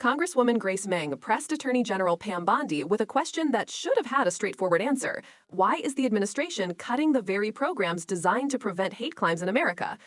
Congresswoman Grace Meng pressed Attorney General Pam Bondi with a question that should have had a straightforward answer. Why is the administration cutting the very programs designed to prevent hate crimes in America?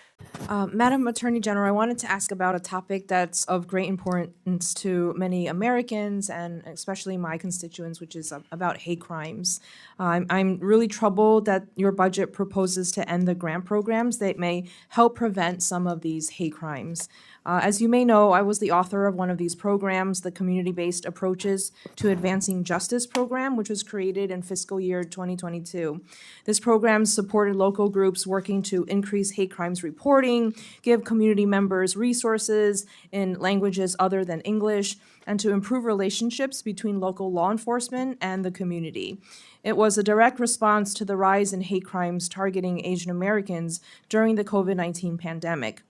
Madam Attorney General, I wanted to ask about a topic that's of great importance to many Americans and especially my constituents, which is about hate crimes. I'm really troubled that your budget proposes to end the grant programs that may help prevent some of these hate crimes. As you may know, I was the author of one of these programs, the Community-Based Approaches to Advancing Justice program, which was created in fiscal year 2022. This program supported local groups working to increase hate crimes reporting, give community members resources in languages other than English, and to improve relationships between local law enforcement and the community. It was a direct response to the rise in hate crimes targeting Asian Americans during the COVID-19 pandemic.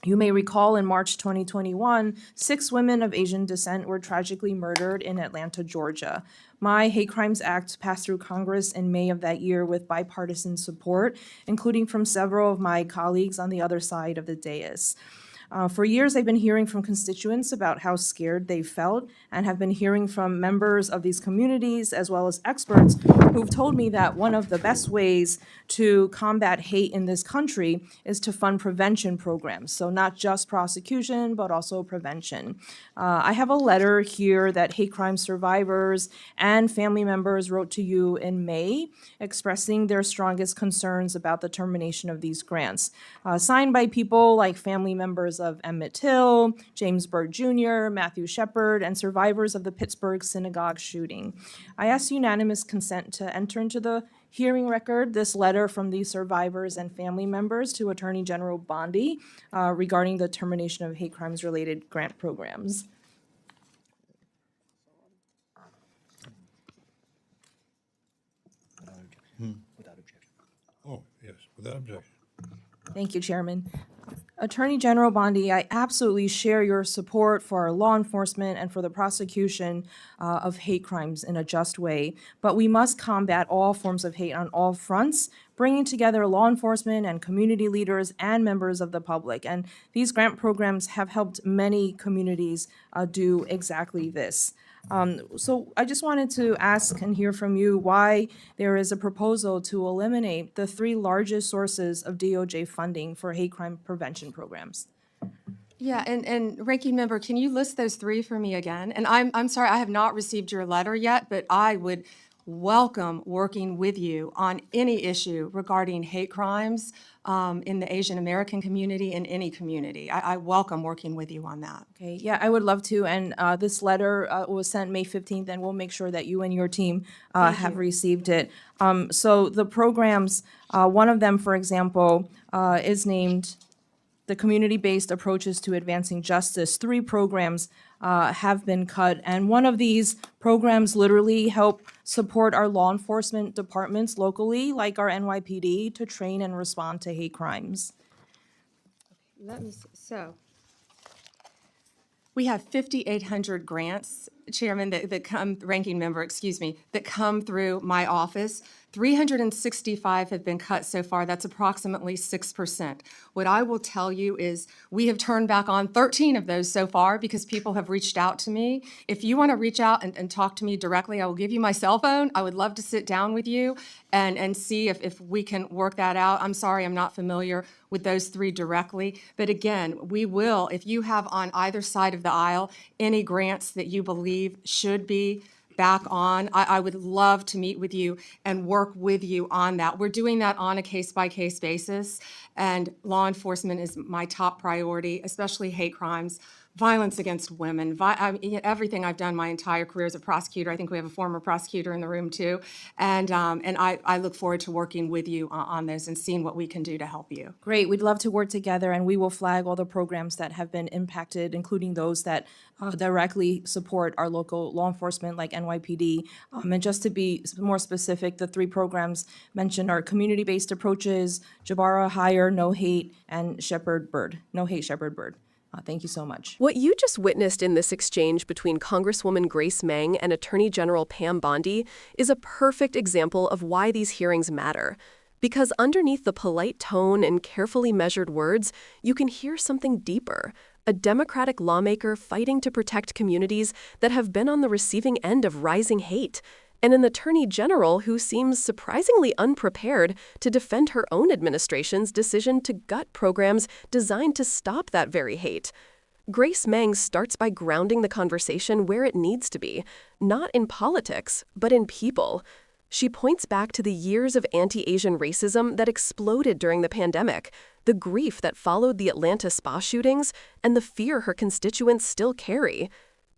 You may recall in March 2021, 6 women of Asian descent were tragically murdered in Atlanta, Georgia. My Hate Crimes Act passed through Congress in May of that year with bipartisan support, including from several of my colleagues on the other side of the dais. For years, I've been hearing from constituents about how scared they felt and have been hearing from members of these communities as well as experts who've told me that one of the best ways to combat hate in this country is to fund prevention programs. So not just prosecution, but also prevention. I have a letter here that hate crime survivors and family members wrote to you in May, expressing their strongest concerns about the termination of these grants, signed by people like family members of Emmett Till, James Byrd Jr., Matthew Shepard, and survivors of the Pittsburgh synagogue shooting. I ask unanimous consent to enter into the hearing record this letter from these survivors and family members to Attorney General Bondi regarding the termination of hate crimes related grant programs. Without objection. Oh, yes, without objection. Thank you, Chairman. Attorney General Bondi, I absolutely share your support for our law enforcement and for the prosecution of hate crimes in a just way, but we must combat all forms of hate on all fronts, bringing together law enforcement and community leaders and members of the public. And these grant programs have helped many communities do exactly this. So I just wanted to ask and hear from you why there is a proposal to eliminate the 3 largest sources of DOJ funding for hate crime prevention programs. Yeah, and Ranking Member, can you list those 3 for me again? And I'm sorry, I have not received your letter yet, but I would welcome working with you on any issue regarding hate crimes in the Asian American community, in any community. I welcome working with you on that. Okay, yeah, I would love to. And this letter was sent May 15th, and we'll make sure that you and your team have received it. So the programs, one of them, for example, is named the Community-Based Approaches to Advancing Justice. 3 programs have been cut, and one of these programs literally help support our law enforcement departments locally, like our NYPD, to train and respond to hate crimes. Let me see. So we have 5,800 grants, Chairman, that come, Ranking Member, excuse me, that come through my office. 365 have been cut so far. That's approximately 6%. What I will tell you is we have turned back on 13 of those so far because people have reached out to me. If you want to reach out and talk to me directly, I will give you my cell phone. I would love to sit down with you and see if we can work that out. I'm sorry, I'm not familiar with those 3 directly. But again, we will, if you have on either side of the aisle any grants that you believe should be back on, I would love to meet with you and work with you on that. We're doing that on a case-by-case basis, and law enforcement is my top priority, especially hate crimes, violence against women, everything I've done my entire career as a prosecutor. I think we have a former prosecutor in the room too, and I look forward to working with you on those and seeing what we can do to help you. Great, we'd love to work together, and we will flag all the programs that have been impacted, including those that directly support our local law enforcement like NYPD. And just to be more specific, the 3 programs mentioned are Community-Based Approaches, Jabara Hire, No Hate, and Shepherd Bird, No Hate Shepherd Bird. Thank you so much. What you just witnessed in this exchange between Congresswoman Grace Meng and Attorney General Pam Bondi is a perfect example of why these hearings matter. Because underneath the polite tone and carefully measured words, you can hear something deeper, a Democratic lawmaker fighting to protect communities that have been on the receiving end of rising hate, and an Attorney General who seems surprisingly unprepared to defend her own administration's decision to gut programs designed to stop that very hate. Grace Meng starts by grounding the conversation where it needs to be, not in politics, but in people. She points back to the years of anti-Asian racism that exploded during the pandemic, the grief that followed the Atlanta spa shootings, and the fear her constituents still carry.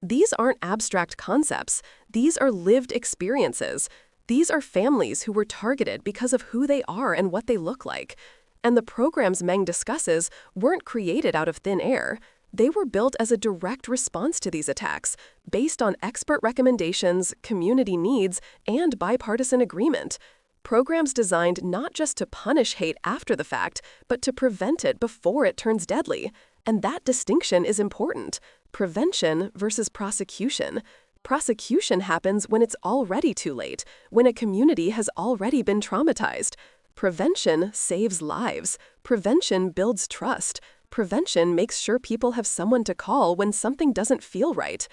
These aren't abstract concepts. These are lived experiences. These are families who were targeted because of who they are and what they look like. And the programs Meng discusses weren't created out of thin air. They were built as a direct response to these attacks, based on expert recommendations, community needs, and bipartisan agreement. Programs designed not just to punish hate after the fact, but to prevent it before it turns deadly. And that distinction is important. Prevention versus prosecution. Prosecution happens when it's already too late, when a community has already been traumatized. Prevention saves lives. Prevention builds trust. Prevention makes sure people have someone to call when something doesn't feel right.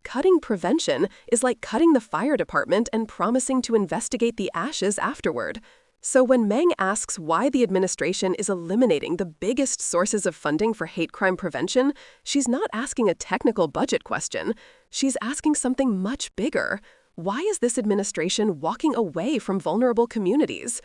Cutting prevention is like cutting the fire department and promising to investigate the ashes afterward. So when Meng asks why the administration is eliminating the biggest sources of funding for hate crime prevention, she's not asking a technical budget question. She's asking something much bigger. Why is this administration walking away from vulnerable communities?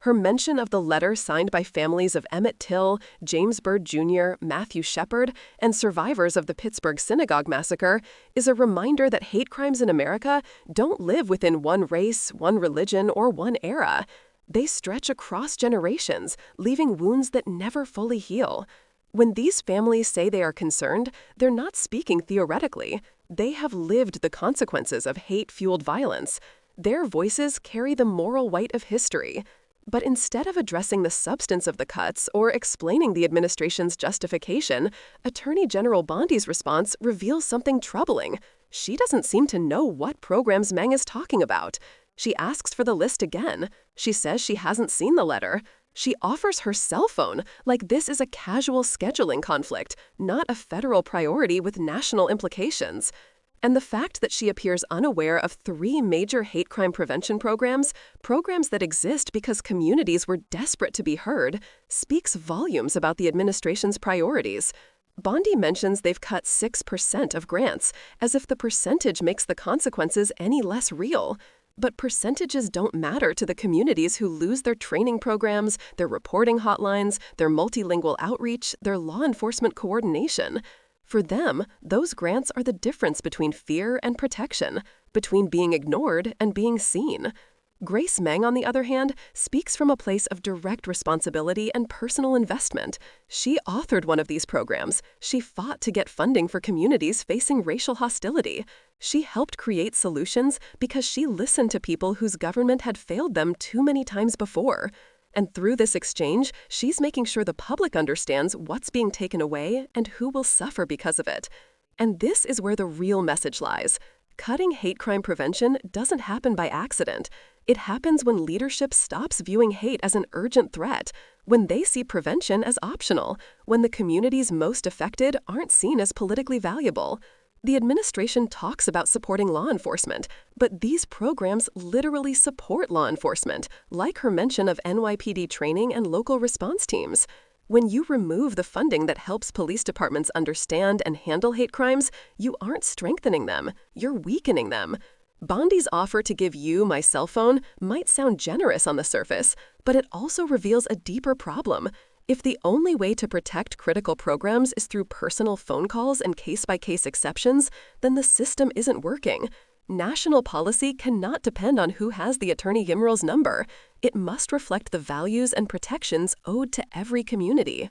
Her mention of the letter signed by families of Emmett Till, James Byrd Jr., Matthew Shepard, and survivors of the Pittsburgh Synagogue Massacre is a reminder that hate crimes in America don't live within one race, one religion, or one era. They stretch across generations, leaving wounds that never fully heal. When these families say they are concerned, they're not speaking theoretically. They have lived the consequences of hate-fueled violence. Their voices carry the moral weight of history. But instead of addressing the substance of the cuts or explaining the administration's justification, Attorney General Bondi's response reveals something troubling. She doesn't seem to know what programs Meng is talking about. She asks for the list again. She says she hasn't seen the letter. She offers her cell phone like this is a casual scheduling conflict, not a federal priority with national implications. And the fact that she appears unaware of 3 major hate crime prevention programs that exist because communities were desperate to be heard, speaks volumes about the administration's priorities. Bondi mentions they've cut 6% of grants, as if the percentage makes the consequences any less real. But percentages don't matter to the communities who lose their training programs, their reporting hotlines, their multilingual outreach, their law enforcement coordination. For them, those grants are the difference between fear and protection, between being ignored and being seen. Grace Meng, on the other hand, speaks from a place of direct responsibility and personal investment. She authored one of these programs. She fought to get funding for communities facing racial hostility. She helped create solutions because she listened to people whose government had failed them too many times before. And through this exchange, she's making sure the public understands what's being taken away and who will suffer because of it. And this is where the real message lies. Cutting hate crime prevention doesn't happen by accident. It happens when leadership stops viewing hate as an urgent threat, when they see prevention as optional, when the communities most affected aren't seen as politically valuable. The administration talks about supporting law enforcement, but these programs literally support law enforcement, like her mention of NYPD training and local response teams. When you remove the funding that helps police departments understand and handle hate crimes, you aren't strengthening them, you're weakening them. Bondi's offer to give you my cell phone might sound generous on the surface, but it also reveals a deeper problem. If the only way to protect critical programs is through personal phone calls and case-by-case exceptions, then the system isn't working. National policy cannot depend on who has the Attorney General's number. It must reflect the values and protections owed to every community.